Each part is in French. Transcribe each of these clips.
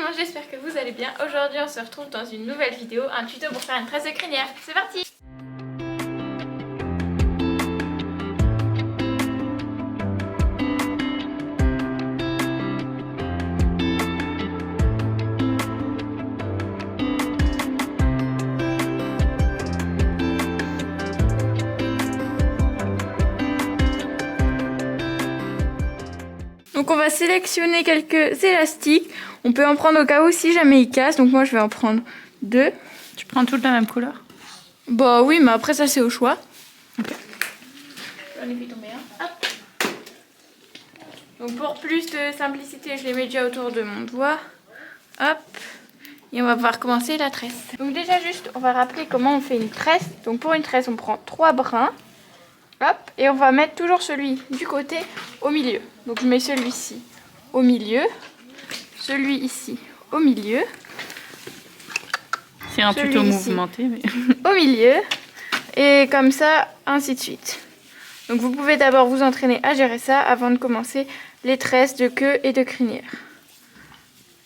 monde, j'espère que vous allez bien. Aujourd'hui on se retrouve dans une nouvelle vidéo, un tuto pour faire une tresse de crinière. C'est parti! Donc on va sélectionner quelques élastiques. On peut en prendre au cas où si jamais il casse. Donc moi je vais en prendre 2. Tu prends toutes la même couleur? Bah oui, mais après ça c'est au choix. Ok. J'en ai fait tomber un. Hop. Donc pour plus de simplicité, je les mets déjà autour de mon doigt. Hop. Et on va pouvoir commencer la tresse. Donc déjà juste, on va rappeler comment on fait une tresse. Donc pour une tresse, on prend 3 brins. Hop, et on va mettre toujours celui du côté au milieu. Donc je mets celui-ci au milieu, celui ici au milieu. C'est un tuto mouvementé. Mais... au milieu, et comme ça, ainsi de suite. Donc vous pouvez d'abord vous entraîner à gérer ça avant de commencer les tresses de queue et de crinière.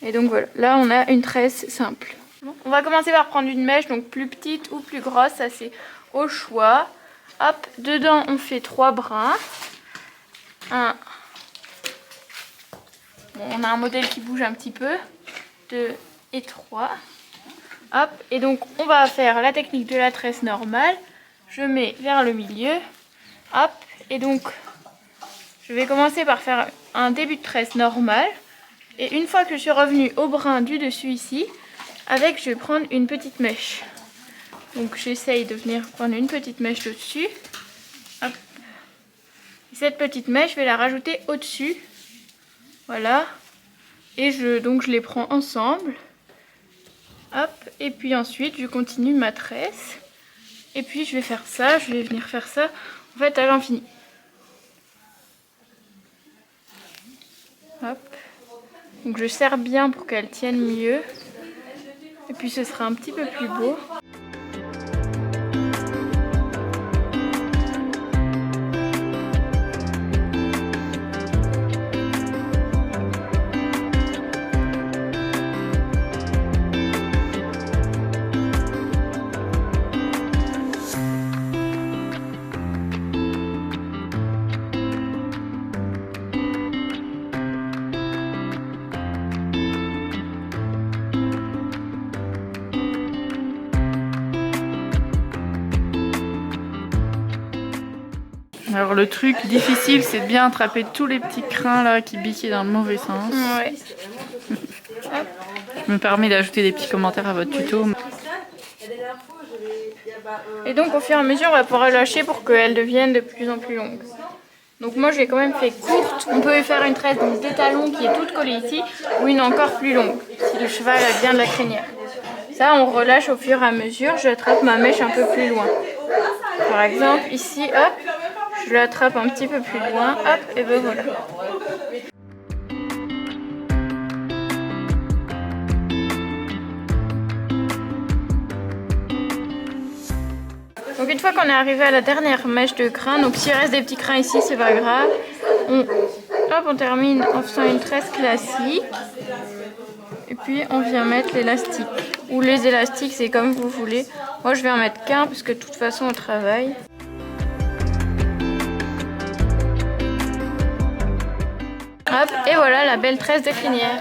Et donc voilà, là on a une tresse simple. On va commencer par prendre une mèche, donc plus petite ou plus grosse, ça c'est au choix. Hop, dedans on fait 3 brins. Bon, on a un modèle qui bouge un petit peu. 2 et 3. Hop, et donc on va faire la technique de la tresse normale. Je mets vers le milieu. Hop, et donc je vais commencer par faire un début de tresse normal. Et une fois que je suis revenue au brin du dessus ici, je vais prendre une petite mèche. Donc j'essaye de venir prendre une petite mèche au-dessus. Hop. Et cette petite mèche, je vais la rajouter au-dessus. Voilà. Et donc je les prends ensemble. Hop. Et puis ensuite, je continue ma tresse. Et puis je vais faire ça, je vais venir faire ça en fait à l'infini. Hop. Donc je serre bien pour qu'elle tienne mieux. Et puis ce sera un petit peu plus beau. Alors le truc difficile, c'est de bien attraper tous les petits crins là qui biquaient dans le mauvais sens. Ouais. Je me permets d'ajouter des petits commentaires à votre tuto. Et donc au fur et à mesure, on va pouvoir relâcher pour qu'elle devienne de plus en plus longue. Donc moi j'ai quand même fait courte. On peut faire une tresse donc des talons qui est toute collée ici, ou une encore plus longue, si le cheval a bien de la crinière. Ça on relâche au fur et à mesure, j'attrape ma mèche un peu plus loin. Par exemple ici, hop, je l'attrape un petit peu plus loin, hop, et ben voilà. Donc une fois qu'on est arrivé à la dernière mèche de crin, donc s'il reste des petits crins ici, c'est pas grave. On termine en faisant une tresse classique. Et puis on vient mettre l'élastique. Ou les élastiques, c'est comme vous voulez. Moi je vais en mettre qu'un parce que de toute façon on travaille. Hop, et voilà la belle tresse de crinière.